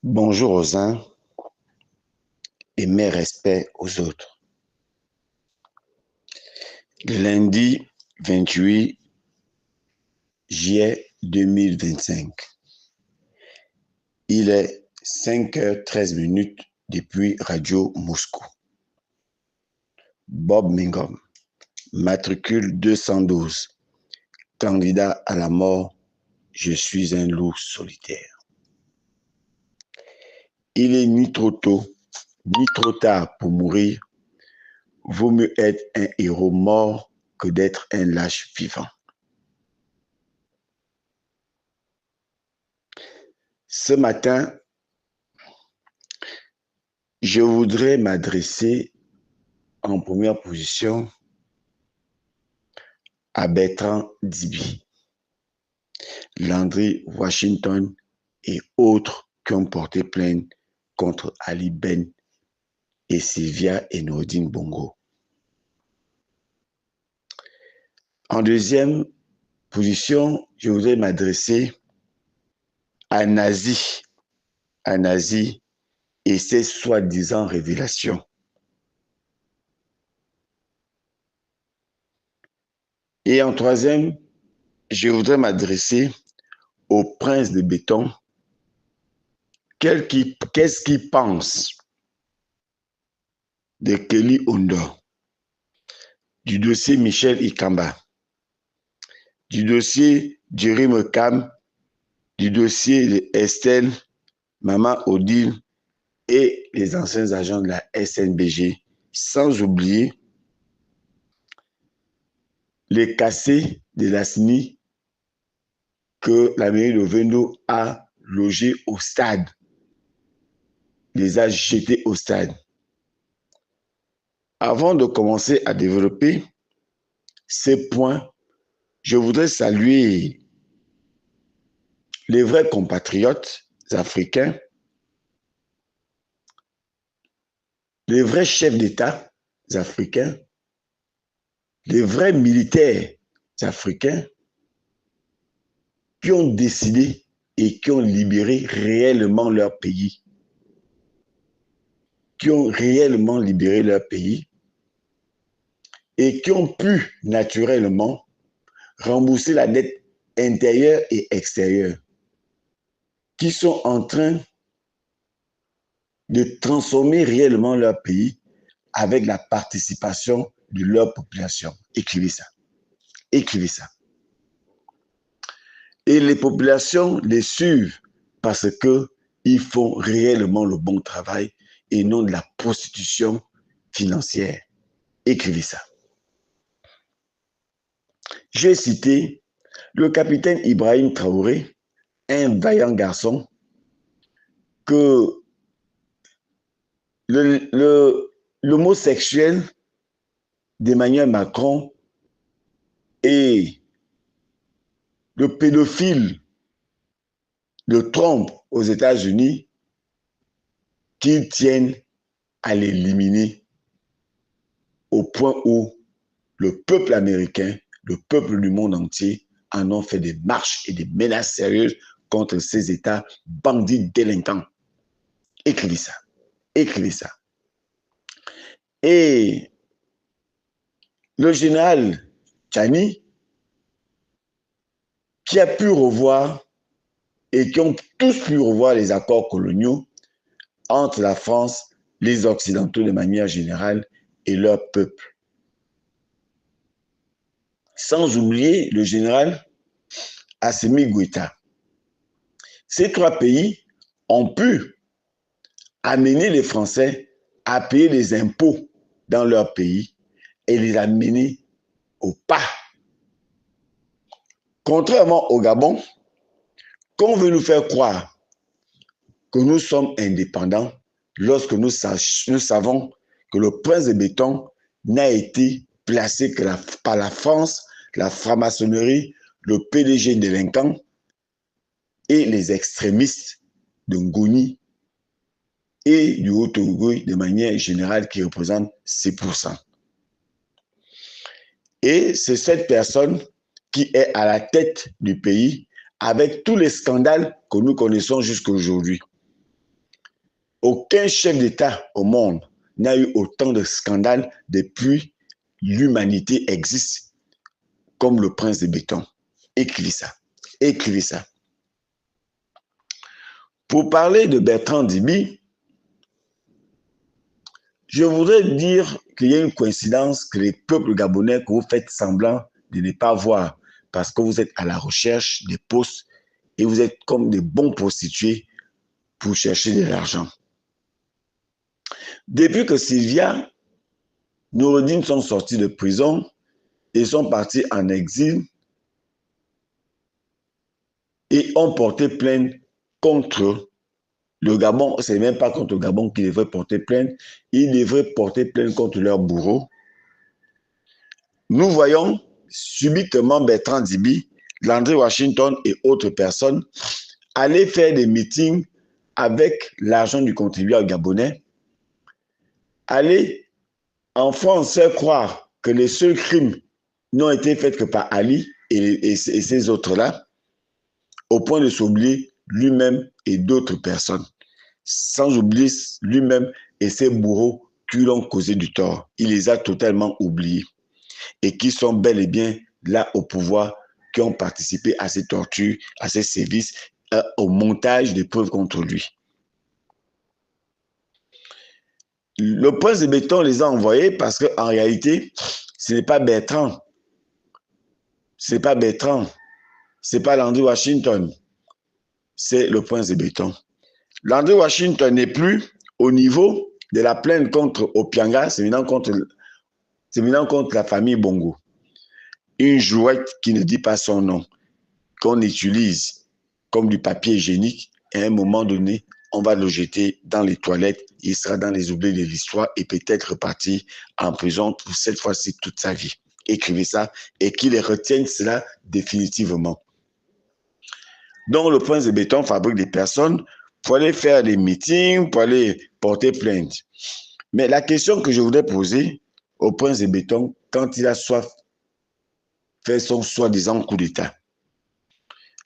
Bonjour aux uns et mes respects aux autres. Lundi 28 juillet 2025. Il est 5h13 depuis Radio Moscou. Bob Mingom, matricule 212, candidat à la mort, je suis un loup solitaire. Il est ni trop tôt, ni trop tard pour mourir. Vaut mieux être un héros mort que d'être un lâche vivant. Ce matin, je voudrais m'adresser en première position à Bertrand Dibi, Landry Washington et autres qui ont porté plainte contre Ali Ben et Sylvia et Nordine Bongo. En deuxième position, je voudrais m'adresser à Nazi et ses soi-disant révélations. Et en troisième, je voudrais m'adresser au prince de béton. Qu'est-ce qu'il pense de Kelly Ondor, du dossier Michel Ikamba, du dossier Jerry Mekam, du dossier de Estelle, Maman Odile et les anciens agents de la SNBG, sans oublier les cassés de la SNI que la mairie de Vendo a logé au stade, les a jetés au stade. Avant de commencer à développer ces points, je voudrais saluer les vrais compatriotes africains, les vrais chefs d'État africains, les vrais militaires africains qui ont décidé et qui ont libéré réellement leur pays. Qui ont réellement libéré leur pays et qui ont pu naturellement rembourser la dette intérieure et extérieure, qui sont en train de transformer réellement leur pays avec la participation de leur population. Écrivez ça. Écrivez ça. Et les populations les suivent parce qu'ils font réellement le bon travail et non de la prostitution financière. Écrivez ça. J'ai cité le capitaine Ibrahim Traoré, un vaillant garçon que l'homosexuel d'Emmanuel Macron et le pédophile de Trump aux États-Unis qu'ils tiennent à l'éliminer au point où le peuple américain, le peuple du monde entier en ont fait des marches et des menaces sérieuses contre ces États bandits délinquants. Écrivez ça. Écrivez ça. Et le général Tchani, qui a pu revoir et qui ont tous pu revoir les accords coloniaux entre la France, les Occidentaux de manière générale et leur peuple. Sans oublier le général Assimi Goïta. Ces trois pays ont pu amener les Français à payer des impôts dans leur pays et les amener au pas. Contrairement au Gabon, qu'on veut nous faire croire que nous sommes indépendants lorsque nous savons que le prince de béton n'a été placé que par la France, la franc-maçonnerie, le PDG délinquant et les extrémistes de Ngoni et du Haut-Togo de manière générale qui représentent 6%. Et c'est cette personne qui est à la tête du pays avec tous les scandales que nous connaissons jusqu'à aujourd'hui. Aucun chef d'État au monde n'a eu autant de scandales depuis l'humanité existe comme le prince de béton. Écrivez ça. Écrivez ça. Pour parler de Bertrand Dibi, je voudrais dire qu'il y a une coïncidence que les peuples gabonais que vous faites semblant de ne pas voir parce que vous êtes à la recherche des postes et vous êtes comme des bons prostitués pour chercher de l'argent. Depuis que Sylvia, Noureddine sont sortis de prison et sont partis en exil et ont porté plainte contre le Gabon. Ce n'est même pas contre le Gabon qu'ils devraient porter plainte. Ils devraient porter plainte contre leur bourreau. Nous voyons subitement Bertrand Dibi, Landry Washington et autres personnes aller faire des meetings avec l'argent du contribuable gabonais, aller en France faire croire que les seuls crimes n'ont été faits que par Ali et ces autres-là, au point de s'oublier lui-même et d'autres personnes, sans oublier lui-même et ses bourreaux qui lui ont causé du tort. Il les a totalement oubliés et qui sont bel et bien là au pouvoir, qui ont participé à ces tortures, à ces sévices, au montage des preuves contre lui. Le prince de béton les a envoyés parce qu'en réalité, ce n'est pas Bertrand, c'est pas Bertrand, c'est pas Landry Washington, c'est le prince de béton. Landry Washington n'est plus au niveau de la plainte contre Opianga, c'est maintenant contre la famille Bongo. Une jouette qui ne dit pas son nom, qu'on utilise comme du papier hygiénique, et à un moment donné, on va le jeter dans les toilettes, il sera dans les oubliés de l'histoire et peut-être reparti en prison pour cette fois-ci toute sa vie. Écrivez ça et qu'il retienne cela définitivement. Donc, le prince de béton fabrique des personnes pour aller faire des meetings, pour aller porter plainte. Mais la question que je voudrais poser au prince de béton, quand il a fait son soi-disant coup d'État,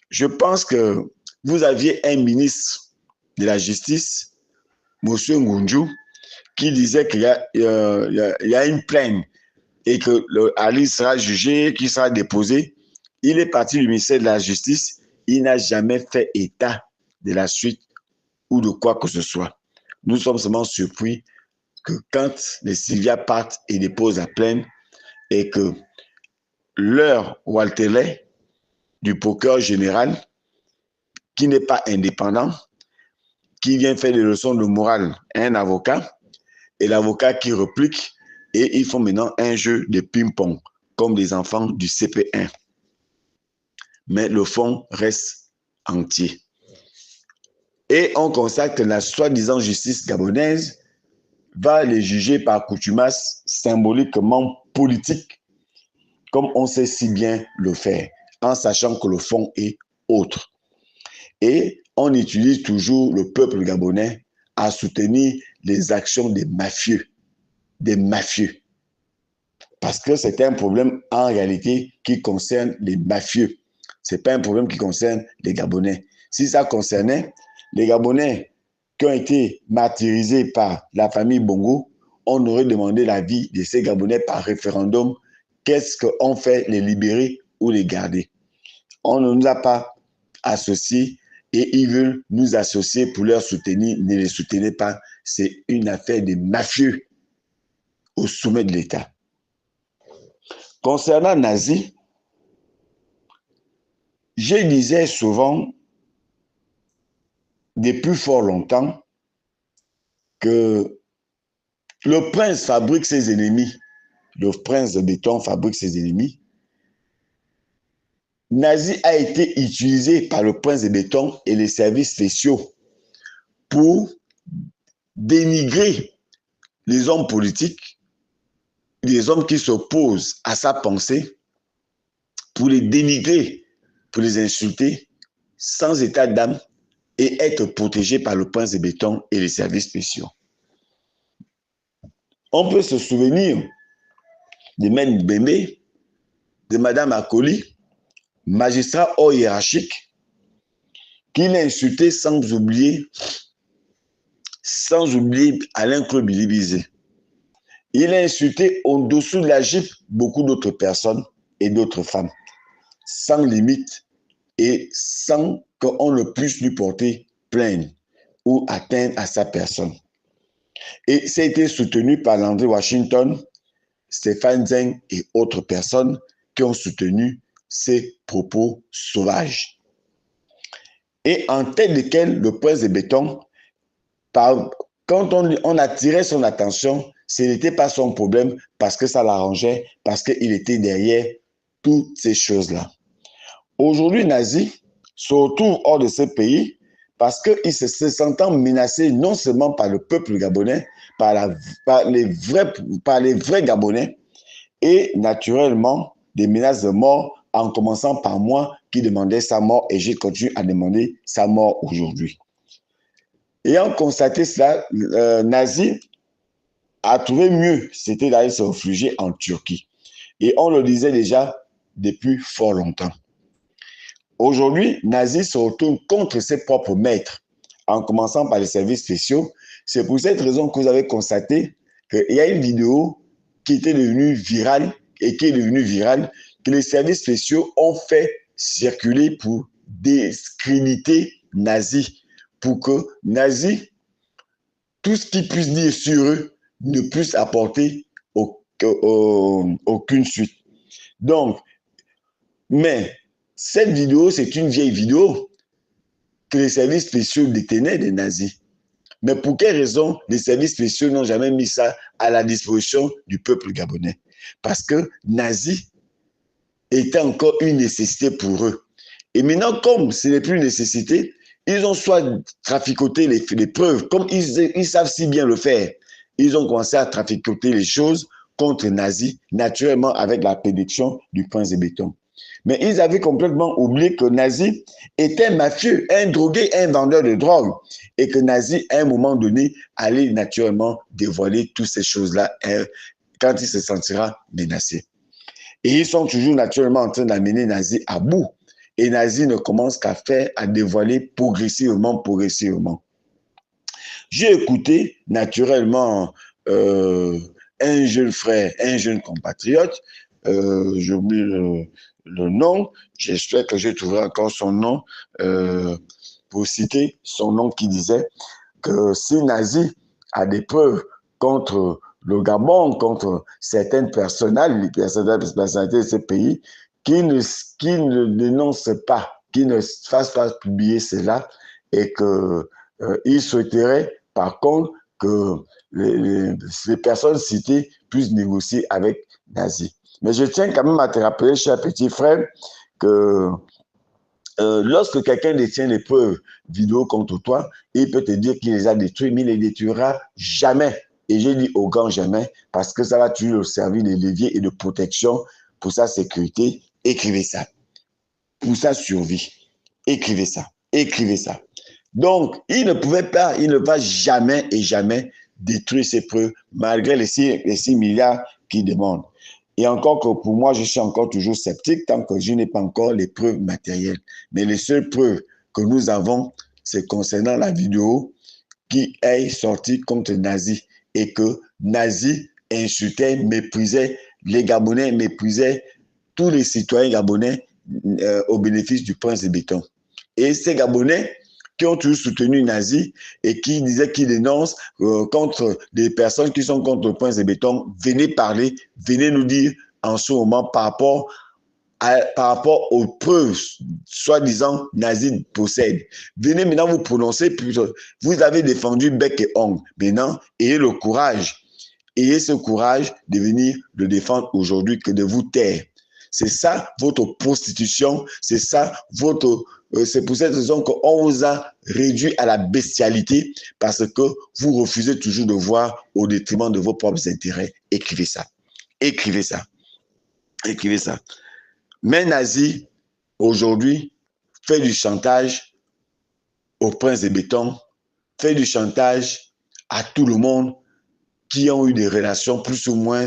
je pense que vous aviez un ministre de la Justice, M. Ngunju, qui disait qu'il y a une plainte et que Ali sera jugé, qu'il sera déposé. Il est parti du ministère de la Justice. Il n'a jamais fait état de la suite ou de quoi que ce soit. Nous sommes seulement surpris que quand les Sylvia partent et déposent la plainte et que leur Waltelet du procureur général, qui n'est pas indépendant, qui vient faire des leçons de morale à un avocat, et l'avocat qui replique, et ils font maintenant un jeu de ping-pong, comme des enfants du CP1. Mais le fond reste entier. Et on constate que la soi-disant justice gabonaise va les juger par coutumace symboliquement politique, comme on sait si bien le faire, en sachant que le fond est autre. Et on utilise toujours le peuple gabonais à soutenir les actions des mafieux. Parce que c'est un problème en réalité qui concerne les mafieux. Ce n'est pas un problème qui concerne les Gabonais. Si ça concernait les Gabonais qui ont été martyrisés par la famille Bongo, on aurait demandé l'avis de ces Gabonais par référendum. Qu'est-ce qu'on fait, les libérer ou les garder? On ne nous a pas associés et ils veulent nous associer pour leur soutenir. Ne les soutenez pas. C'est une affaire de mafieux au sommet de l'État. Concernant Nazi, je disais souvent, depuis fort longtemps, que le prince fabrique ses ennemis. Le prince de béton fabrique ses ennemis. Nazi a été utilisé par le prince de béton et les services spéciaux pour dénigrer les hommes politiques, les hommes qui s'opposent à sa pensée, pour les dénigrer, pour les insulter, sans état d'âme, et être protégé par le prince de béton et les services spéciaux. On peut se souvenir de Maître Bembe, de Madame Akoli, magistrat haut hiérarchique, qui l'a insulté sans oublier sans oublier Alain-Claude Billy-Bizet. Il a insulté au-dessous de la jupe beaucoup d'autres personnes et d'autres femmes, sans limite et sans qu'on ne puisse lui porter plainte ou atteindre à sa personne. Et ça a été soutenu par Landry Washington, Stéphane Zeng et autres personnes qui ont soutenu ces propos sauvages. Et en tête desquels le prince de béton, quand on attirait son attention, ce n'était pas son problème parce que ça l'arrangeait, parce qu'il était derrière toutes ces choses-là. Aujourd'hui, Nazi se retrouve hors de ce pays parce qu'il se sentant menacé non seulement par le peuple gabonais, par les vrais Gabonais, et naturellement des menaces de mort, en commençant par moi qui demandais sa mort, et j'ai continué à demander sa mort aujourd'hui. Ayant constaté cela, Nazi a trouvé mieux, c'était d'aller se réfugier en Turquie. Et on le disait déjà depuis fort longtemps. Aujourd'hui, Nazi se retourne contre ses propres maîtres, en commençant par les services spéciaux. C'est pour cette raison que vous avez constaté qu'il y a une vidéo qui était devenue virale et qui est devenue virale, que les services spéciaux ont fait circuler pour discréditer Nazi, pour que Nazi, tout ce qu'ils puissent dire sur eux, ne puisse apporter aucune suite. Donc, mais cette vidéo, c'est une vieille vidéo que les services spéciaux détenaient des nazis. Mais pour quelle raison les services spéciaux n'ont jamais mis ça à la disposition du peuple gabonais? Parce que Nazi était encore une nécessité pour eux. Et maintenant, comme ce n'est plus une nécessité, ils ont soit traficoté les preuves, comme ils savent si bien le faire. Ils ont commencé à traficoter les choses contre Nazi, naturellement avec la prédiction du prince de béton. Mais ils avaient complètement oublié que Nazi était mafieux, un drogué, un vendeur de drogue. Et que Nazi, à un moment donné, allait naturellement dévoiler toutes ces choses-là quand il se sentira menacé. Et ils sont toujours naturellement en train d'amener Nazi à bout. Et Nazi ne commence qu'à dévoiler progressivement. J'ai écouté naturellement un jeune frère, un jeune compatriote, j'oublie le nom, j'espère que je trouverai encore son nom, pour citer son nom, qui disait que si Nazi a des preuves contre le Gabon, contre certaines personnalités de ce pays, qui ne dénoncent pas, qui ne fassent pas publier cela, et qu'il souhaiterait par contre que les personnes citées puissent négocier avec Nazi. Mais je tiens quand même à te rappeler, cher petit frère, que lorsque quelqu'un détient les preuves vidéo contre toi, il peut te dire qu'il les a détruits, mais il ne les détruira jamais. Et j'ai dit au grand jamais, parce que ça va toujours servir de levier et de protection pour sa sécurité. Écrivez ça. Pour sa survie. Écrivez ça. Écrivez ça. Donc, il ne pouvait pas, il ne va jamais et jamais détruire ces preuves, malgré les 6 milliards qu'il demande. Et encore que pour moi, je suis encore toujours sceptique tant que je n'ai pas encore les preuves matérielles. Mais les seules preuves que nous avons, c'est concernant la vidéo qui est sortie contre Nazi, et que Nazi insultait, méprisait les Gabonais, méprisait tous les citoyens gabonais au bénéfice du prince de béton. Et ces Gabonais qui ont toujours soutenu Nazi et qui disaient qu'ils dénoncent contre des personnes qui sont contre le prince de béton, venez parler, venez nous dire en ce moment par rapport aux preuves soi-disant Nazi possèdent. Venez maintenant vous prononcer, vous avez défendu bec et ongle. Maintenant, ayez le courage, ayez ce courage de venir le défendre aujourd'hui, que de vous taire. C'est ça votre prostitution, c'est ça votre... c'est pour cette raison qu'on vous a réduit à la bestialité, parce que vous refusez toujours de voir au détriment de vos propres intérêts. Écrivez ça. Écrivez ça. Écrivez ça. Mais Nazi, aujourd'hui, fait du chantage au prince de béton, fait du chantage à tout le monde qui ont eu des relations plus ou moins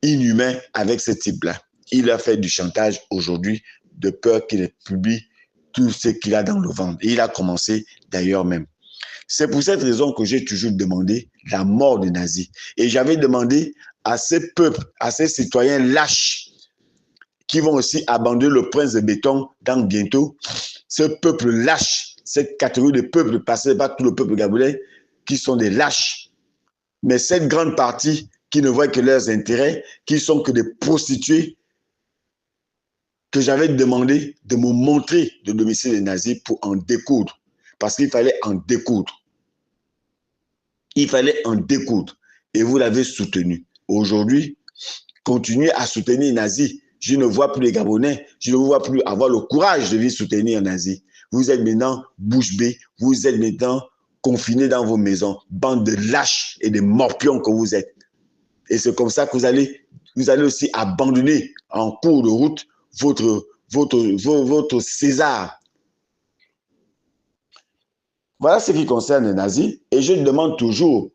inhumaines avec ce type-là. Il a fait du chantage aujourd'hui de peur qu'il publie tout ce qu'il a dans le ventre. Et il a commencé d'ailleurs même. C'est pour cette raison que j'ai toujours demandé la mort des nazis. Et j'avais demandé à ces peuples, à ces citoyens lâches qui vont aussi abandonner le prince de béton dans bientôt, ce peuple lâche, cette catégorie de peuple, parce que ce n'est pas tout le peuple gabonais qui sont des lâches, mais cette grande partie qui ne voient que leurs intérêts, qui sont que des prostituées, que j'avais demandé de me montrer le domicile des nazis pour en découdre. Parce qu'il fallait en découdre. Il fallait en découdre. Et vous l'avez soutenu. Aujourd'hui, continuez à soutenir les nazis. Je ne vois plus les Gabonais. Je ne vois plus avoir le courage de venir soutenir les nazis. Vous êtes maintenant bouche bée. Vous êtes maintenant confinés dans vos maisons. Bande de lâches et de morpions que vous êtes. Et c'est comme ça que vous allez aussi abandonner en cours de route votre César. Voilà ce qui concerne les nazis. Et je demande toujours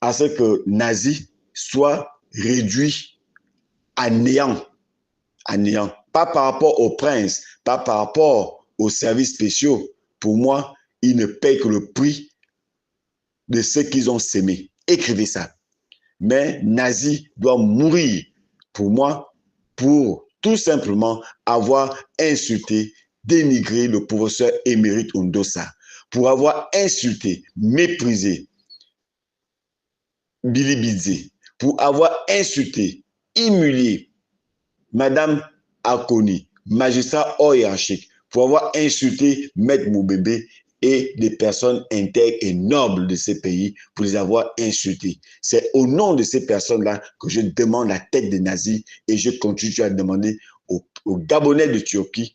à ce que nazis soient réduits à néant. À néant. Pas par rapport aux princes, pas par rapport aux services spéciaux. Pour moi, ils ne payent que le prix de ce qu'ils ont sémé. Écrivez ça. Mais nazi doit mourir, pour moi, pour tout simplement avoir insulté, dénigré le professeur émérite Ndosa, pour avoir insulté, méprisé Billy Bidze, pour avoir insulté, humilié Madame Akoni, magistrat hors hiérarchique, pour avoir insulté Maître Moubébé et des personnes intègres et nobles de ces pays, pour les avoir insultés. C'est au nom de ces personnes-là que je demande la tête des nazis et je continue à demander aux Gabonais de Turquie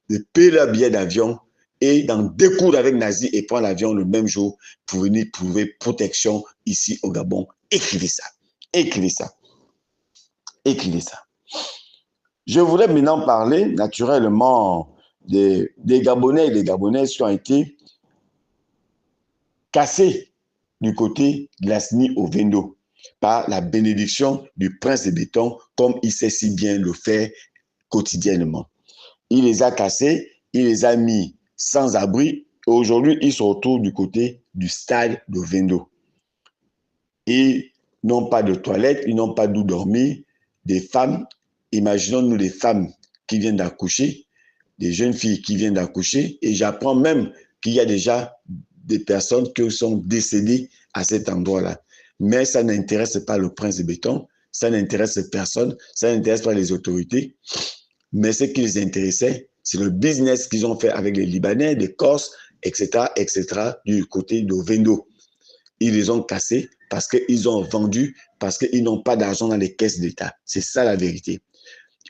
de payer leur billet d'avion et d'en découdre avec nazis et prendre l'avion le même jour pour venir trouver protection ici au Gabon. Écrivez ça. Écrivez ça. Écrivez ça. Je voudrais maintenant parler naturellement des Gabonais et des Gabonaises qui ont été cassés du côté de la SNI au Vendo par la bénédiction du prince de béton, comme il sait si bien le faire quotidiennement. Il les a cassés, il les a mis sans abri. Aujourd'hui, ils sont autour du côté du stade de Vendo. Ils n'ont pas de toilette, ils n'ont pas d'où dormir. Des femmes, imaginons-nous des femmes qui viennent d'accoucher, des jeunes filles qui viennent d'accoucher, et j'apprends même qu'il y a déjà des personnes qui sont décédées à cet endroit-là. Mais ça n'intéresse pas le prince de béton, ça n'intéresse personne, ça n'intéresse pas les autorités. Mais ce qui les intéressait, c'est le business qu'ils ont fait avec les Libanais, les Corses, etc., etc., du côté de Vendo. Ils les ont cassés parce qu'ils ont vendu, parce qu'ils n'ont pas d'argent dans les caisses d'État. C'est ça la vérité.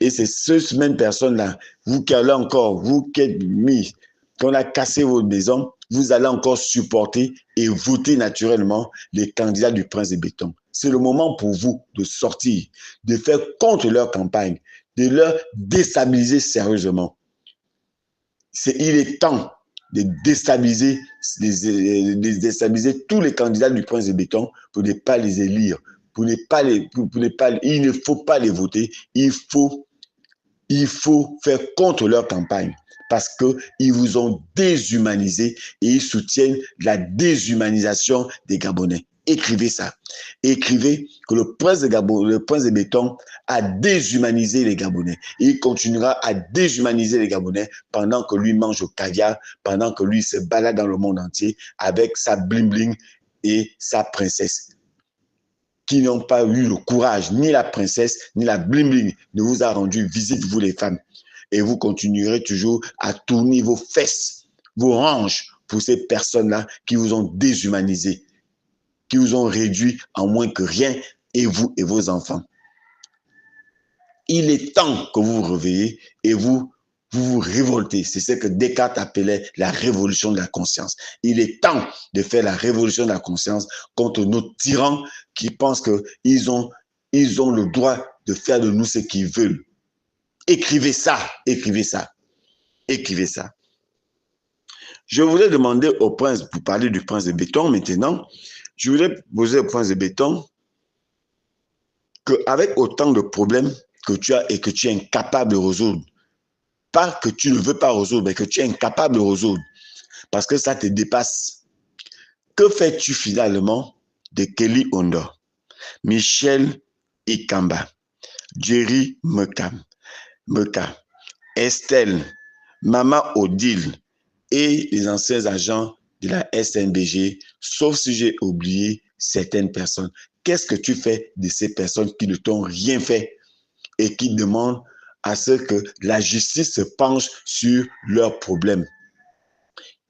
Et c'est ces mêmes personnes-là, vous qui allez encore, vous qui êtes mis, qu'on a cassé vos maisons, vous allez encore supporter et voter naturellement les candidats du prince de béton. C'est le moment pour vous de sortir, de faire contre leur campagne, de leur déstabiliser sérieusement. Il est temps de déstabiliser tous les candidats du prince de béton pour ne pas les élire, il ne faut pas les voter, il faut faire contre leur campagne parce qu'ils vous ont déshumanisé et ils soutiennent la déshumanisation des Gabonais. Écrivez ça. Écrivez que le prince de béton a déshumanisé les Gabonais. Et il continuera à déshumaniser les Gabonais pendant que lui mange au caviar, pendant que lui se balade dans le monde entier avec sa bling-bling et sa princesse, qui n'ont pas eu le courage, ni la princesse, ni la bling-bling ne vous a rendu visite, vous les femmes. Et vous continuerez toujours à tourner vos fesses, vos hanches pour ces personnes-là qui vous ont déshumanisé, qui vous ont réduit en moins que rien, et vous et vos enfants. Il est temps que vous vous réveillez et vous vous révoltez. C'est ce que Descartes appelait la révolution de la conscience. Il est temps de faire la révolution de la conscience contre nos tyrans qui pensent qu'ils ont le droit de faire de nous ce qu'ils veulent. Écrivez ça, écrivez ça, écrivez ça. Je voulais demander au prince, pour parler du prince de béton maintenant, je voulais poser au prince de béton qu'avec autant de problèmes que tu as et que tu es incapable de résoudre, pas que tu ne veux pas résoudre, mais que tu es incapable de résoudre, parce que ça te dépasse. Que fais-tu finalement de Kelly Ondor, Michel Ikamba, Jerry Meka, Estelle, Mama Odile et les anciens agents de la SNBG, sauf si j'ai oublié certaines personnes. Qu'est-ce que tu fais de ces personnes qui ne t'ont rien fait et qui demandent à ce que la justice se penche sur leurs problèmes?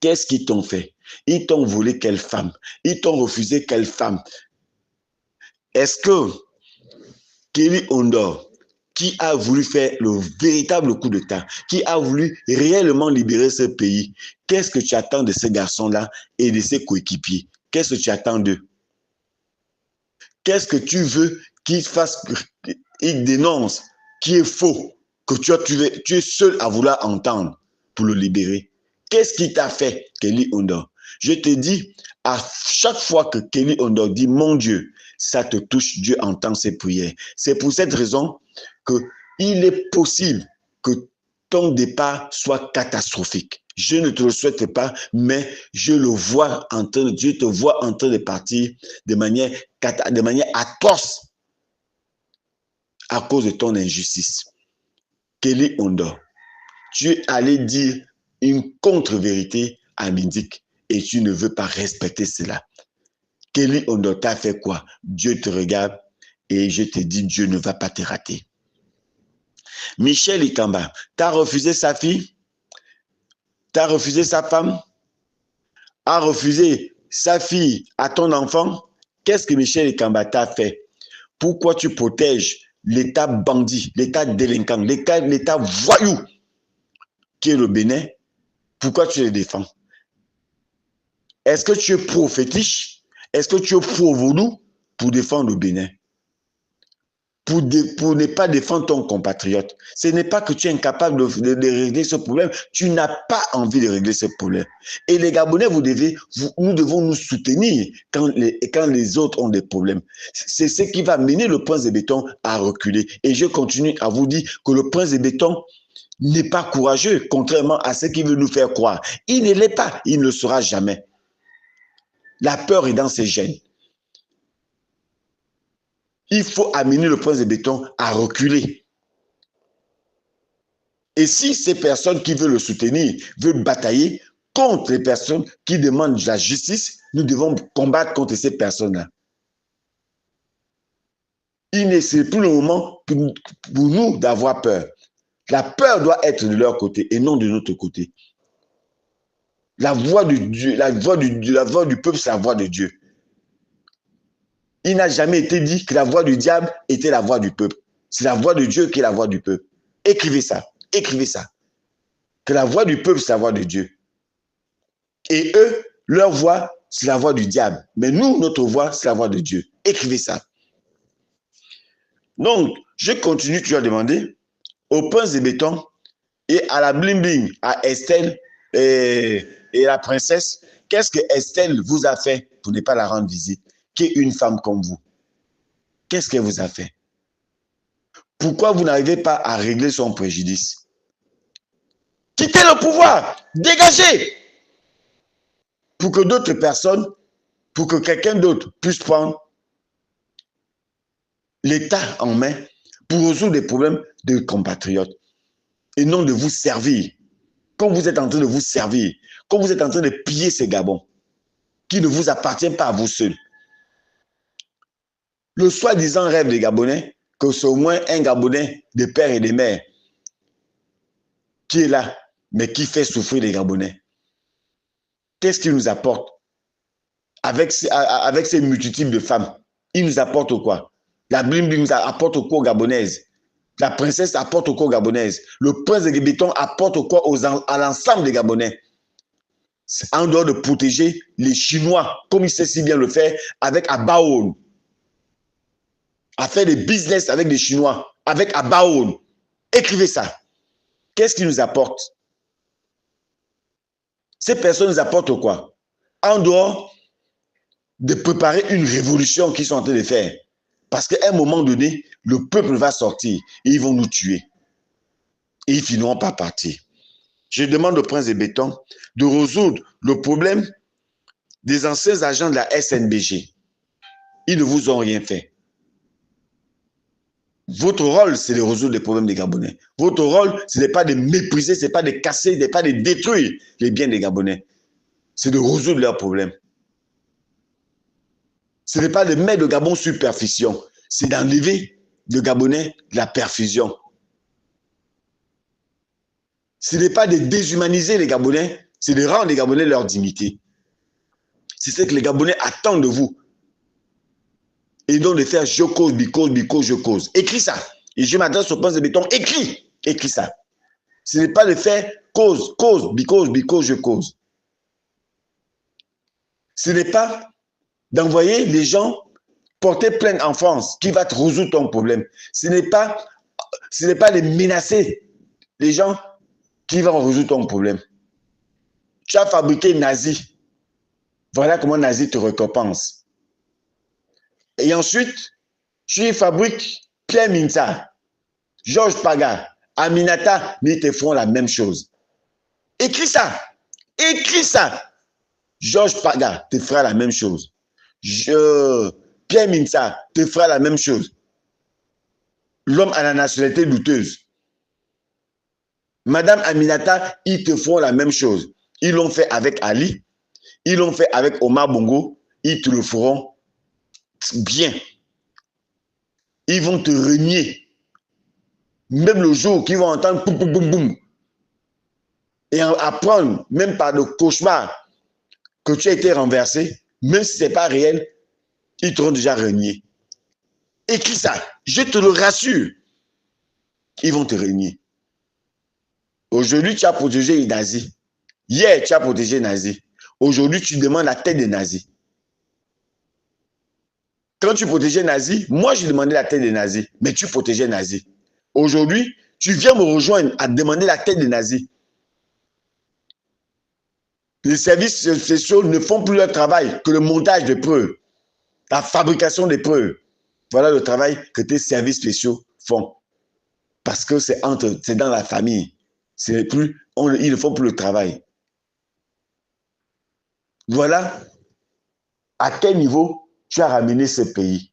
Qu'est-ce qu'ils t'ont fait? Ils t'ont volé quelle femme? Ils t'ont refusé quelle femme? Est-ce que Kelly Ondor, qui a voulu faire le véritable coup d'État, qui a voulu réellement libérer ce pays, qu'est-ce que tu attends de ces garçons-là et de ses coéquipiers? Qu'est-ce que tu attends d'eux? Qu'est-ce que tu veux qu'ils fassent, qu'ils dénoncent, qui est faux, que tu es seul à vouloir entendre pour le libérer? Qu'est-ce qui t'a fait, Kelly Ondor? Je te dis, à chaque fois que Kelly Ondor dit « Mon Dieu », ça te touche, Dieu entend ses prières. C'est pour cette raison qu'il est possible que ton départ soit catastrophique. Je ne te le souhaite pas, mais je le vois en train, Dieu te voit en train de partir de manière atroce à cause de ton injustice. Kelly Ondor, tu es allé dire une contre-vérité à Mindik et tu ne veux pas respecter cela. Kelly Ondor t'a fait quoi? Dieu te regarde et je te dis, Dieu ne va pas te rater. Michel Ikamba, t'as refusé sa fille? T'as refusé sa femme? A refusé sa fille à ton enfant? Qu'est-ce que Michel Ikamba t'a fait? Pourquoi tu protèges l'État bandit, l'État délinquant, l'État voyou qui est le Bénin? Pourquoi tu les défends? Est-ce que tu es pro-fétiche? Est-ce que tu es pro-vaudou pour défendre le Bénin? Pour ne pas défendre ton compatriote. Ce n'est pas que tu es incapable de régler ce problème, tu n'as pas envie de régler ce problème. Et les Gabonais, nous devons nous soutenir quand les autres ont des problèmes. C'est ce qui va mener le prince de béton à reculer. Et je continue à vous dire que le prince de béton n'est pas courageux, contrairement à ce qu'il veut nous faire croire. Il ne l'est pas, il ne le sera jamais. La peur est dans ses gènes. Il faut amener le prince de béton à reculer. Et si ces personnes qui veulent le soutenir veulent batailler contre les personnes qui demandent la justice, nous devons combattre contre ces personnes-là. Il n'est plus le moment pour nous d'avoir peur. La peur doit être de leur côté et non de notre côté. La voix de Dieu, la voix du peuple, c'est la voix de Dieu. Il n'a jamais été dit que la voix du diable était la voix du peuple. C'est la voix de Dieu qui est la voix du peuple. Écrivez ça. Écrivez ça. Que la voix du peuple, c'est la voix de Dieu. Et eux, leur voix, c'est la voix du diable. Mais nous, notre voix, c'est la voix de Dieu. Écrivez ça. Donc, je continue, tu as demandé au prince de béton et à la bling-bling, à Estelle et la princesse, qu'est-ce que Estelle vous a fait pour ne pas la rendre visite, qui est une femme comme vous? Qu'est-ce qu'elle vous a fait? Pourquoi vous n'arrivez pas à régler son préjudice? Quittez le pouvoir, dégagez, pour que d'autres personnes, pour que quelqu'un d'autre puisse prendre l'État en main pour résoudre des problèmes de compatriotes et non de vous servir. Comme vous êtes en train de vous servir, comme vous êtes en train de piller ces Gabons qui ne vous appartiennent pas à vous seuls. Le soi-disant rêve des Gabonais, que c'est au moins un Gabonais de père et de mère qui est là, mais qui fait souffrir les Gabonais. Qu'est-ce qu'il nous apporte avec ces multitudes de femmes? Il nous apporte quoi? La bling-bling nous apporte quoi aux Gabonaises? La princesse apporte quoi aux Gabonaises? Le prince de béton apporte quoi à l'ensemble des Gabonais? En dehors de protéger les Chinois, comme il sait si bien le faire avec Abaoun, à faire des business avec les Chinois, avec Abaoun. Écrivez ça. Qu'est-ce qu'il nous apporte? Ces personnes nous apportent quoi? En dehors de préparer une révolution qu'ils sont en train de faire. Parce qu'à un moment donné, le peuple va sortir et ils vont nous tuer. Et ils finiront par partir. Je demande au prince de béton de résoudre le problème des anciens agents de la SNBG. Ils ne vous ont rien fait. Votre rôle, c'est de résoudre les problèmes des Gabonais. Votre rôle, ce n'est pas de mépriser, ce n'est pas de casser, ce n'est pas de détruire les biens des Gabonais. C'est de résoudre leurs problèmes. Ce n'est pas de mettre le Gabon sur perfusion, c'est d'enlever le Gabonais de la perfusion. Ce n'est pas de déshumaniser les Gabonais, c'est de rendre les Gabonais leur dignité. C'est ce que les Gabonais attendent de vous. Et donc de faire je cause, because, je cause. Écris ça. Et je m'adresse au prince de béton. Écris ça. Ce n'est pas de faire cause, because, je cause. Ce n'est pas d'envoyer les gens porter plainte en France qui va te résoudre ton problème. Ce n'est pas de menacer les gens qui vont résoudre ton problème. Tu as fabriqué nazi. Voilà comment nazi te récompense. Et ensuite, tu fabriques Pierre Minta, Georges Paga, Aminata, mais ils te font la même chose. Écris ça. Écris ça. Georges Paga te fera la même chose. Pierre Minta te fera la même chose. L'homme à la nationalité douteuse. Madame Aminata, ils te font la même chose. Ils l'ont fait avec Ali. Ils l'ont fait avec Omar Bongo. Ils te le feront bien. Ils vont te renier. Même le jour qu'ils vont entendre boum, boum, boum, boum. Et apprendre, même par le cauchemar, que tu as été renversé, même si ce n'est pas réel, ils t'auront déjà renié. Écris ça. Je te le rassure. Ils vont te renier. Aujourd'hui, tu as protégé les nazis. Hier, tu as protégé les nazis. Aujourd'hui, tu demandes la tête des nazis. Quand tu protégeais les nazis, moi, je demandais la tête des nazis. Mais tu protégeais les nazis. Aujourd'hui, tu viens me rejoindre à demander la tête des nazis. Les services spéciaux ne font plus leur travail que le montage de preuves, la fabrication des preuves. Voilà le travail que tes services spéciaux font. Parce que c'est dans la famille. Ils ne font plus le travail. Voilà à quel niveau tu as ramené ce pays.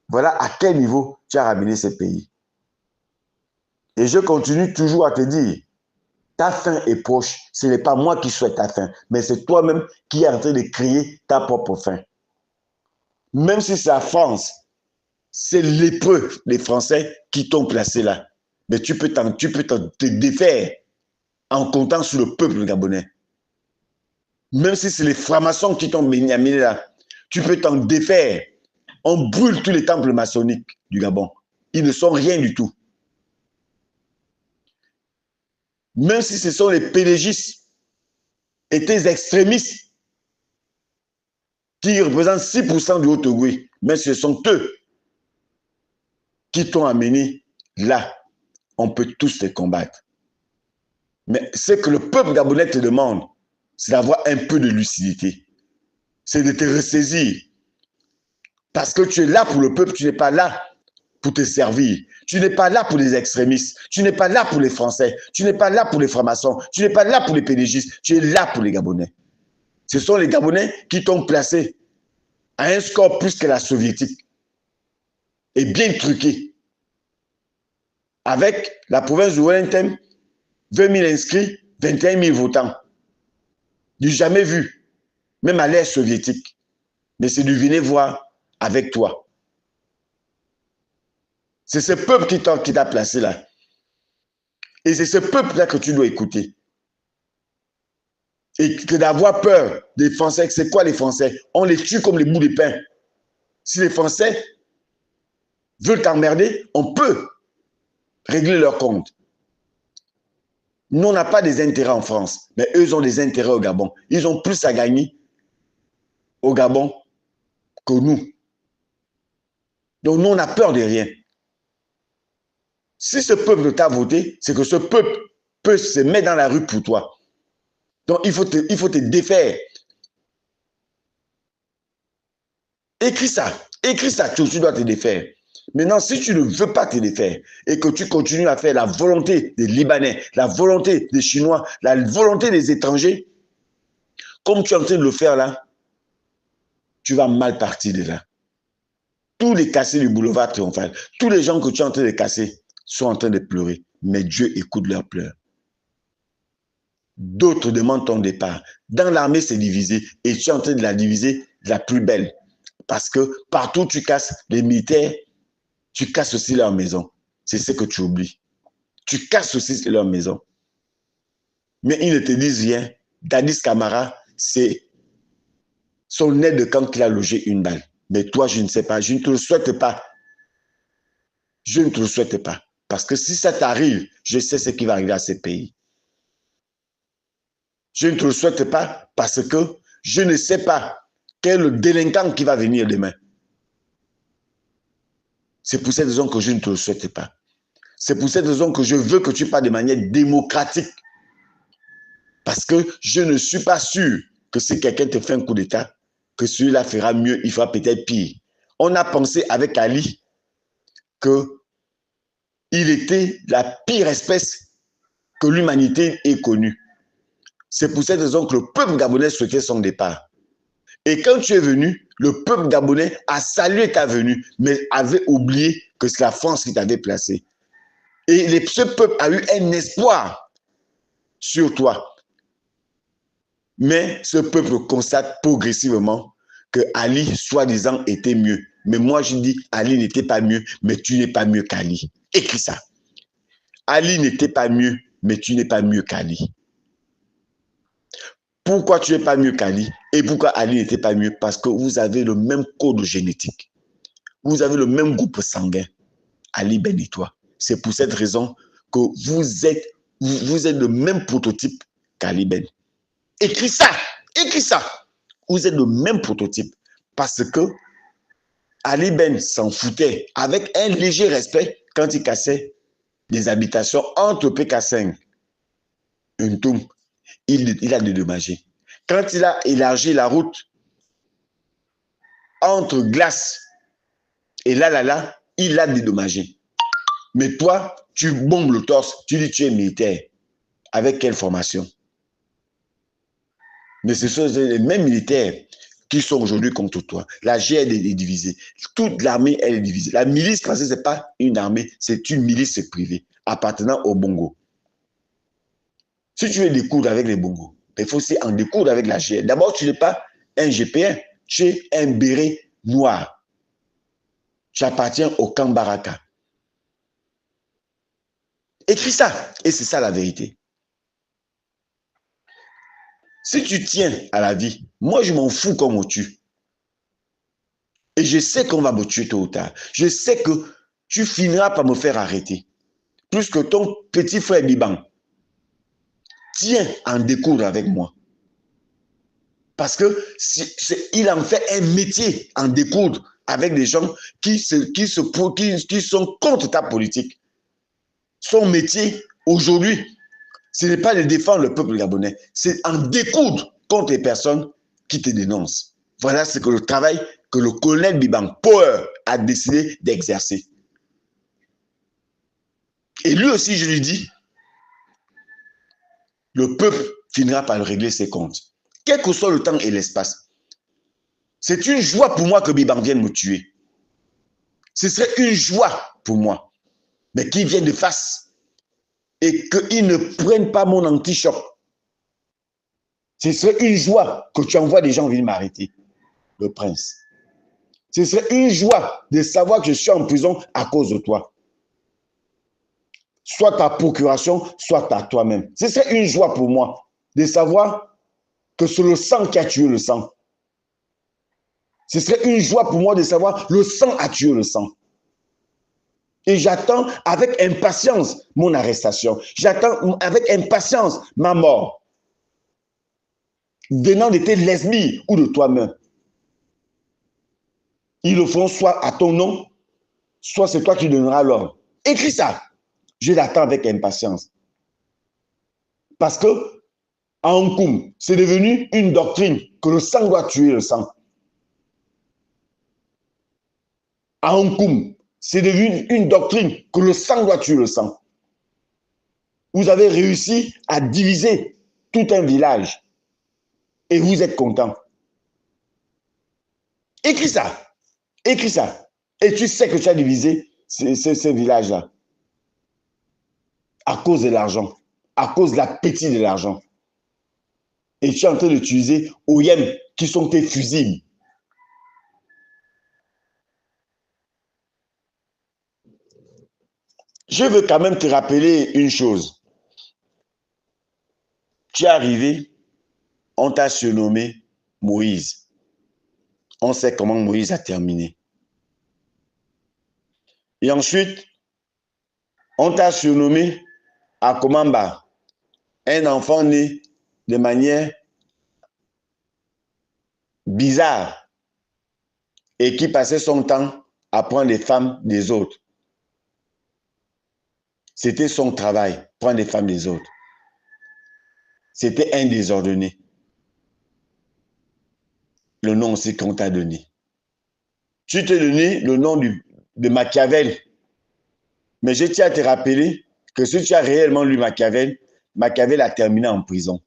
Voilà à quel niveau tu as ramené ce pays. Et je continue toujours à te dire, ta fin est proche. Ce n'est pas moi qui souhaite ta fin, mais c'est toi-même qui es en train de créer ta propre fin. Même si c'est la France, c'est l'épreuve des Français qui t'ont placé là. Mais tu peux te défaire en comptant sur le peuple gabonais. Même si c'est les francs-maçons qui t'ont amené là, tu peux t'en défaire. On brûle tous les temples maçonniques du Gabon. Ils ne sont rien du tout. Même si ce sont les pédégistes et tes extrémistes qui représentent 6% du Haut-Ogooué, mais ce sont eux qui t'ont amené là. On peut tous les combattre. Mais ce que le peuple gabonais te demande, c'est d'avoir un peu de lucidité. C'est de te ressaisir. Parce que tu es là pour le peuple, tu n'es pas là pour te servir. Tu n'es pas là pour les extrémistes. Tu n'es pas là pour les Français. Tu n'es pas là pour les francs-maçons. Tu n'es pas là pour les pédégistes. Tu es là pour les Gabonais. Ce sont les Gabonais qui t'ont placé à un score plus que la soviétique. Et bien truqué. Avec la province de Wellington, 20 000 inscrits, 21 000 votants. Du jamais vu, même à l'ère soviétique. Mais c'est du venez voir avec toi. C'est ce peuple qui t'a placé là. Et c'est ce peuple-là que tu dois écouter. Et que d'avoir peur des Français, c'est quoi les Français? On les tue comme les bouts de pain. Si les Français veulent t'emmerder, on peut régler leur compte. Nous, on n'a pas des intérêts en France, mais eux ont des intérêts au Gabon. Ils ont plus à gagner au Gabon que nous. Donc, nous, on a peur de rien. Si ce peuple t'a voté, c'est que ce peuple peut se mettre dans la rue pour toi. Donc, il faut te défaire. Écris ça, tu dois te défaire. Maintenant, si tu ne veux pas te défaire et que tu continues à faire la volonté des Libanais, la volonté des Chinois, la volonté des étrangers, comme tu es en train de le faire là, tu vas mal partir de là. Tous les cassés du boulevard triomphal, tous les gens que tu es en train de casser sont en train de pleurer. Mais Dieu écoute leurs pleurs. D'autres demandent ton départ. Dans l'armée, c'est divisé. Et tu es en train de la diviser de la plus belle. Parce que partout où tu casses, les militaires, tu casses aussi leur maison. C'est ce que tu oublies. Tu casses aussi leur maison. Mais ils ne te disent rien. Dadis Camara, c'est son aide de camp qui a logé une balle. Mais toi, je ne sais pas. Je ne te le souhaite pas. Je ne te le souhaite pas. Parce que si ça t'arrive, je sais ce qui va arriver à ces pays. Je ne te le souhaite pas parce que je ne sais pas quel est le délinquant qui va venir demain. C'est pour cette raison que je ne te le souhaite pas. C'est pour cette raison que je veux que tu parles de manière démocratique. Parce que je ne suis pas sûr que si quelqu'un te fait un coup d'État, que celui-là fera mieux, il fera peut-être pire. On a pensé avec Ali qu'il était la pire espèce que l'humanité ait connue. C'est pour cette raison que le peuple gabonais souhaitait son départ. Et quand tu es venu, le peuple gabonais a salué ta venue, mais avait oublié que c'est la France qui t'avait placé. Et ce peuple a eu un espoir sur toi. Mais ce peuple constate progressivement que Ali, soi-disant, était mieux. Mais moi, je dis, Ali n'était pas mieux, mais tu n'es pas mieux qu'Ali. Écris ça. Ali n'était pas mieux, mais tu n'es pas mieux qu'Ali. Pourquoi tu n'es pas mieux qu'Ali? Et pourquoi Ali n'était pas mieux? Parce que vous avez le même code génétique. Vous avez le même groupe sanguin. Ali Ben et toi. C'est pour cette raison que vous êtes le même prototype qu'Ali Ben. Écris ça. Écris ça. Vous êtes le même prototype. Parce que Ali Ben s'en foutait avec un léger respect quand il cassait des habitations entre PK5 et Ntoum. Il a dédommagé. Quand il a élargi la route entre Glace et là, il a dédommagé. Mais toi, tu bombes le torse, tu dis tu es militaire. Avec quelle formation? Mais ce sont les mêmes militaires qui sont aujourd'hui contre toi. La GED est divisée. Toute l'armée, elle est divisée. La milice, parce que ce n'est pas une armée, c'est une milice privée appartenant au Bongo. Si tu veux découdre avec les Bongo, il faut aussi en découdre avec la GED. D'abord, tu n'es pas un GP1, tu es un béret noir. Tu appartiens au camp Baraka. Écris ça, et c'est ça la vérité. Si tu tiens à la vie, moi je m'en fous qu'on me tue. Et je sais qu'on va me tuer tôt ou tard. Je sais que tu finiras par me faire arrêter. Plus que ton petit frère Liban. Tiens en découdre avec moi. Parce que il en fait un métier en découdre avec des gens qui sont contre ta politique. Son métier aujourd'hui, ce n'est pas de défendre le peuple gabonais, c'est en découdre contre les personnes qui te dénoncent. Voilà ce que le travail que le colonel Biban Power a décidé d'exercer. Et lui aussi, je lui dis, le peuple finira par régler ses comptes. Quel que soit le temps et l'espace. C'est une joie pour moi que Biban vienne me tuer. Ce serait une joie pour moi. Mais qu'il vienne de face et qu'il ne prenne pas mon anti-choc. Ce serait une joie que tu envoies des gens venir m'arrêter, le prince. Ce serait une joie de savoir que je suis en prison à cause de toi. Soit ta procuration, soit à toi-même. Ce serait une joie pour moi de savoir que c'est le sang qui a tué le sang. Ce serait une joie pour moi de savoir que le sang a tué le sang. Et j'attends avec impatience mon arrestation. J'attends avec impatience ma mort. Venant de tes lesbies ou de toi-même. Ils le font soit à ton nom, soit c'est toi qui donneras l'ordre. Écris ça. Je l'attends avec impatience. Parce que à Nkoum, c'est devenu une doctrine que le sang doit tuer le sang. À Nkoum, c'est devenu une doctrine que le sang doit tuer le sang. Vous avez réussi à diviser tout un village. Et vous êtes content. Écris ça. Écris ça. Et tu sais que tu as divisé ce village-là à cause de l'argent, à cause de l'appétit de l'argent. Et tu es en train d'utiliser OIM qui sont tes fusibles. Je veux quand même te rappeler une chose. Tu es arrivé, on t'a surnommé Moïse. On sait comment Moïse a terminé. Et ensuite, on t'a surnommé Akomamba, un enfant né de manière bizarre et qui passait son temps à prendre les femmes des autres. C'était son travail, prendre les femmes des autres. C'était un désordonné. Le nom aussi qu'on t'a donné. Tu t'es donné le nom de Machiavel. Mais je tiens à te rappeler que si tu as réellement lu Machiavel, Machiavel a terminé en prison.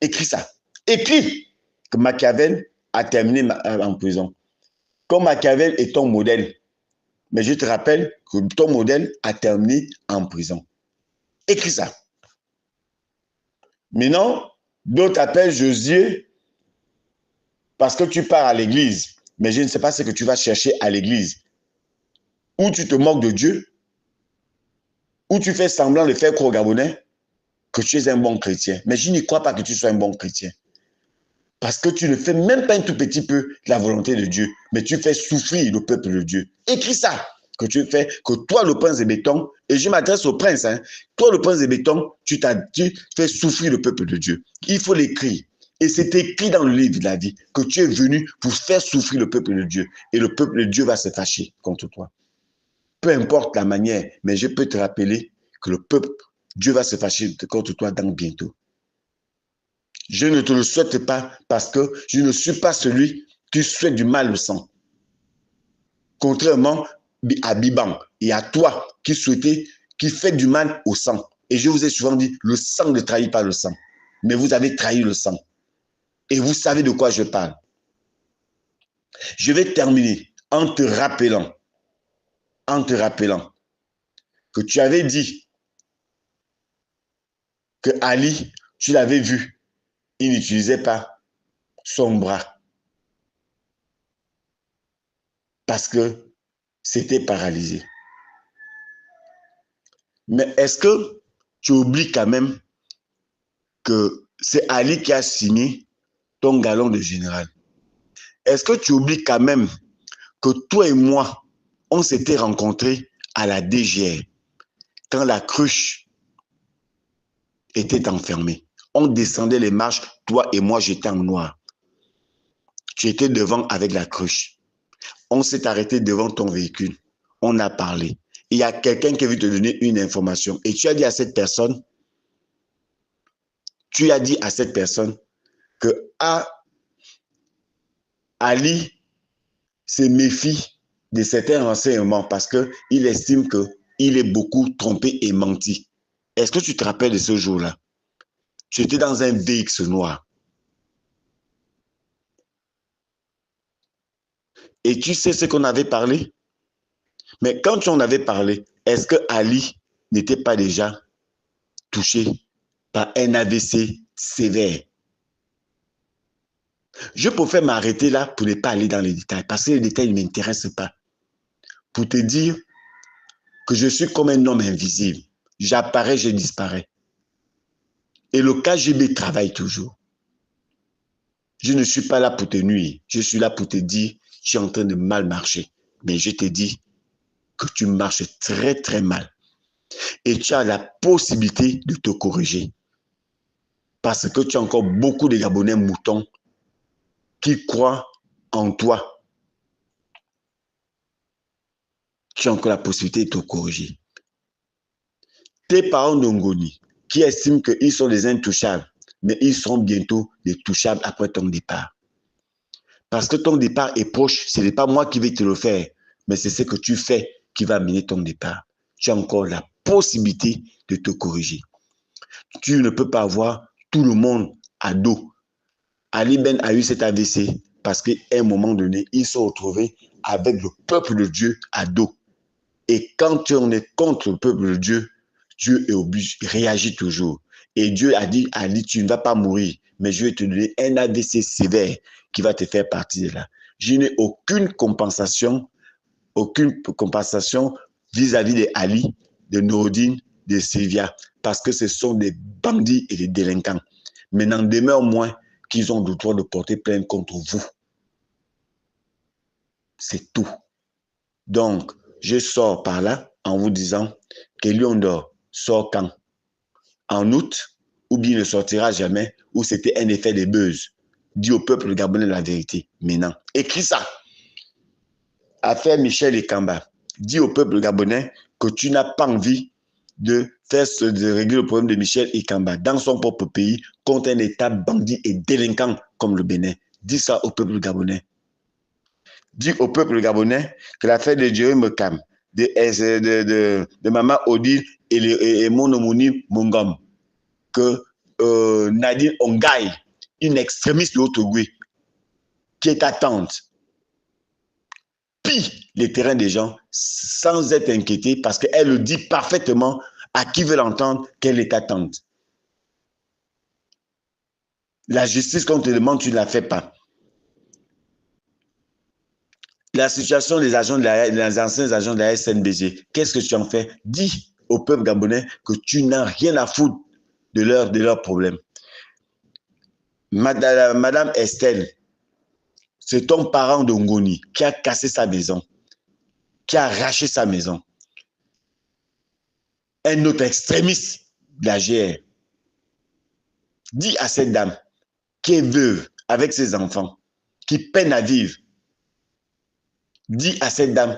Écris ça. Écris que Machiavel a terminé en prison. Comme Machiavel est ton modèle. Mais je te rappelle que ton modèle a terminé en prison. Écris ça. Maintenant, d'autres t'appellent Josué parce que tu pars à l'église. Mais je ne sais pas ce que tu vas chercher à l'église. Ou tu te moques de Dieu, ou tu fais semblant de faire croire aux Gabonais que tu es un bon chrétien. Mais je n'y crois pas que tu sois un bon chrétien. Parce que tu ne fais même pas un tout petit peu la volonté de Dieu, mais tu fais souffrir le peuple de Dieu. Écris ça, que tu fais, que toi, le prince de béton, et je m'adresse au prince, hein, toi, le prince de béton, tu fais souffrir le peuple de Dieu. Il faut l'écrire. Et c'est écrit dans le livre de la vie que tu es venu pour faire souffrir le peuple de Dieu. Et le peuple de Dieu va se fâcher contre toi. Peu importe la manière, mais je peux te rappeler que le peuple, Dieu va se fâcher contre toi dans bientôt. Je ne te le souhaite pas parce que je ne suis pas celui qui souhaite du mal au sang. Contrairement à Biban et à toi qui souhaitez, qui fait du mal au sang. Et je vous ai souvent dit, le sang ne trahit pas le sang. Mais vous avez trahi le sang. Et vous savez de quoi je parle. Je vais terminer en te rappelant que tu avais dit que Ali, tu l'avais vu, il n'utilisait pas son bras parce que c'était paralysé. Mais est-ce que tu oublies quand même que c'est Ali qui a signé ton galon de général? Est-ce que tu oublies quand même que toi et moi, on s'était rencontrés à la DGR quand la cruche était enfermée? On descendait les marches, toi et moi, j'étais en noir. Tu étais devant avec la cruche. On s'est arrêté devant ton véhicule. On a parlé. Il y a quelqu'un qui veut te donner une information. Et tu as dit à cette personne que Ali se méfie de certains renseignements parce qu'il estime qu'il est beaucoup trompé et menti. Est-ce que tu te rappelles de ce jour-là? Tu étais dans un VX noir. Et tu sais ce qu'on avait parlé? Mais quand on avait parlé, est-ce que Ali n'était pas déjà touché par un AVC sévère? Je préfère m'arrêter là pour ne pas aller dans les détails, parce que les détails ne m'intéressent pas. Pour te dire que je suis comme un homme invisible. J'apparais, je disparais. Et le KGB travaille toujours. Je ne suis pas là pour te nuire. Je suis là pour te dire, tu es en train de mal marcher. Mais je te dis que tu marches très, très mal. Et tu as la possibilité de te corriger. Parce que tu as encore beaucoup de Gabonais moutons qui croient en toi. Tu as encore la possibilité de te corriger. Tes parents d'Ongoni qui estiment qu'ils sont des intouchables, mais ils seront bientôt des touchables après ton départ. Parce que ton départ est proche, ce n'est pas moi qui vais te le faire, mais c'est ce que tu fais qui va amener ton départ. Tu as encore la possibilité de te corriger. Tu ne peux pas avoir tout le monde à dos. Ali Ben a eu cet AVC parce qu'à un moment donné, ils se sont retrouvés avec le peuple de Dieu à dos. Et quand on est contre le peuple de Dieu, Dieu est obligé, réagit toujours. Et Dieu a dit à Ali, tu ne vas pas mourir, mais je vais te donner un AVC sévère qui va te faire partir de là. Je n'ai aucune compensation vis-à-vis de Ali, de Noureddin, de Sylvia, parce que ce sont des bandits et des délinquants. Mais n'en demeure moins qu'ils ont le droit de porter plainte contre vous. C'est tout. Donc, je sors par là en vous disant que Lion d'Or sort quand? En août, ou bien ne sortira jamais, ou c'était un effet de buzz. Dis au peuple gabonais la vérité. Maintenant, écris ça. Affaire Michel Ekamba. Dis au peuple gabonais que tu n'as pas envie de régler le problème de Michel Ekamba dans son propre pays contre un État bandit et délinquant comme le Bénin. Dis ça au peuple gabonais. Dis au peuple gabonais que l'affaire de Jerry Mekam, de Mama Odile et mon homonyme Mongom, que Nadine Ongaï, une extrémiste de Haute-Ogooué, qui est attente, pille les terrains des gens sans être inquiétée parce qu'elle le dit parfaitement à qui veut l'entendre qu'elle est attente. La justice qu'on te demande, tu ne la fais pas. La situation des agents des anciens agents de la SNBG, qu'est-ce que tu en fais? Dis au peuple gabonais que tu n'as rien à foutre de leurs problèmes. Madame Estelle, c'est ton parent de Ngoni qui a cassé sa maison, qui a arraché sa maison. Un autre extrémiste de la GR. Dis à cette dame qui est veuve avec ses enfants, qui peine à vivre, dis à cette dame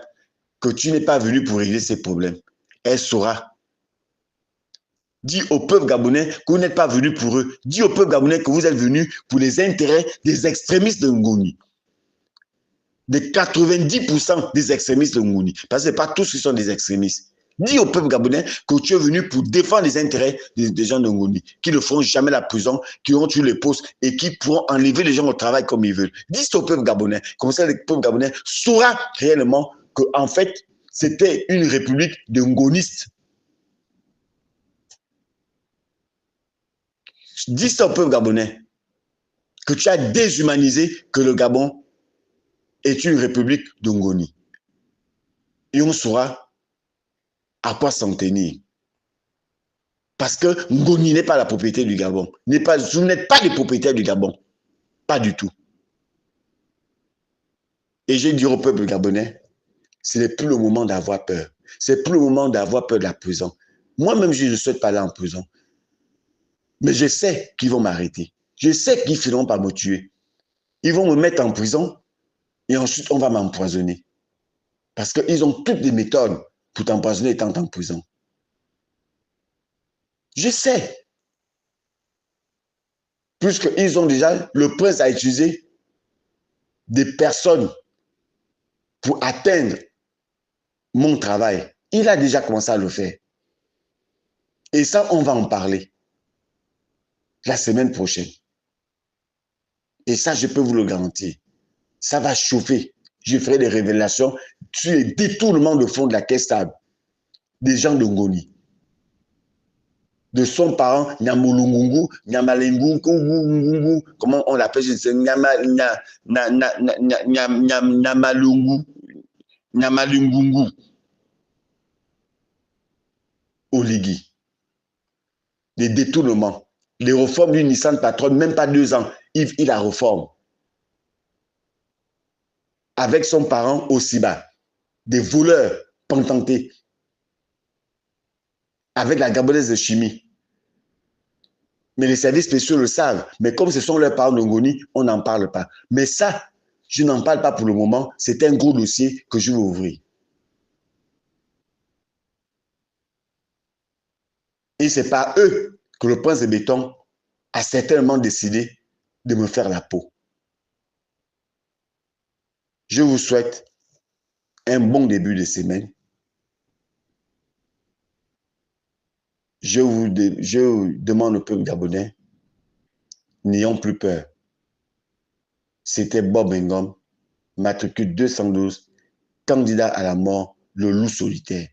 que tu n'es pas venu pour régler ses problèmes. Elle saura. Dis au peuple gabonais que vous n'êtes pas venu pour eux. Dis au peuple gabonais que vous êtes venu pour les intérêts des extrémistes de Ngoni. De 90% des extrémistes de Ngoni. Parce que ce n'est pas tous qui sont des extrémistes. Dis au peuple gabonais que tu es venu pour défendre les intérêts des gens de Ngoni, qui ne feront jamais la prison, qui ont tué les postes et qui pourront enlever les gens au travail comme ils veulent. Dis au peuple gabonais. Comme ça, le peuple gabonais saura réellement qu'en fait, c'était une république de ngonistes. Dis au peuple gabonais que tu as déshumanisé que le Gabon est une république de Ngoni. Et on saura à quoi s'en tenir. Parce que Ngoni n'est pas la propriété du Gabon. Vous n'êtes pas les propriétaires du Gabon. Pas du tout. Et j'ai dit au peuple gabonais, ce n'est plus le moment d'avoir peur. C'est plus le moment d'avoir peur de la prison. Moi-même, je ne souhaite pas aller en prison. Mais je sais qu'ils vont m'arrêter. Je sais qu'ils finiront par me tuer. Ils vont me mettre en prison et ensuite on va m'empoisonner. Parce qu'ils ont toutes les méthodes pour t'empoisonner étant en prison. Je sais. Puisqu'ils ont déjà, le prince a utilisé des personnes pour atteindre mon travail. Il a déjà commencé à le faire. Et ça, on va en parler la semaine prochaine. Et ça, je peux vous le garantir. Ça va chauffer. Je ferai des révélations sur les détournements de fonds de la caisse stable des gens de Ngoni. De son parent, Nyamulungungu, Nyamalungungu, comment on l'appelle, je ne sais, Nyamalungungu, Oligui. Les détournements, les réformes du Nissan Patron, même pas 2 ans, il la réforme. Avec son parent Osiba, des voleurs pantentés, avec la gabonaise de chimie. Mais les services spéciaux le savent. Mais comme ce sont leurs parents de Ngoni, on n'en parle pas. Mais ça, je n'en parle pas pour le moment. C'est un gros dossier que je vais ouvrir. Et c'est par eux que le prince de béton a certainement décidé de me faire la peau. Je vous souhaite un bon début de semaine. Je demande au peuple gabonais, n'ayons plus peur. C'était Bob Ngom, matricule 212, candidat à la mort, le loup solitaire.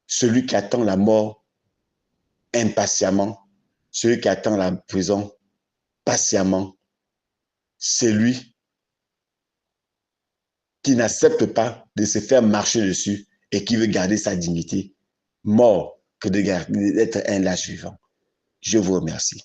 Celui qui attend la mort impatiemment, celui qui attend la prison patiemment, celui qui n'accepte pas de se faire marcher dessus et qui veut garder sa dignité, mort que d'être un lâche vivant. Je vous remercie.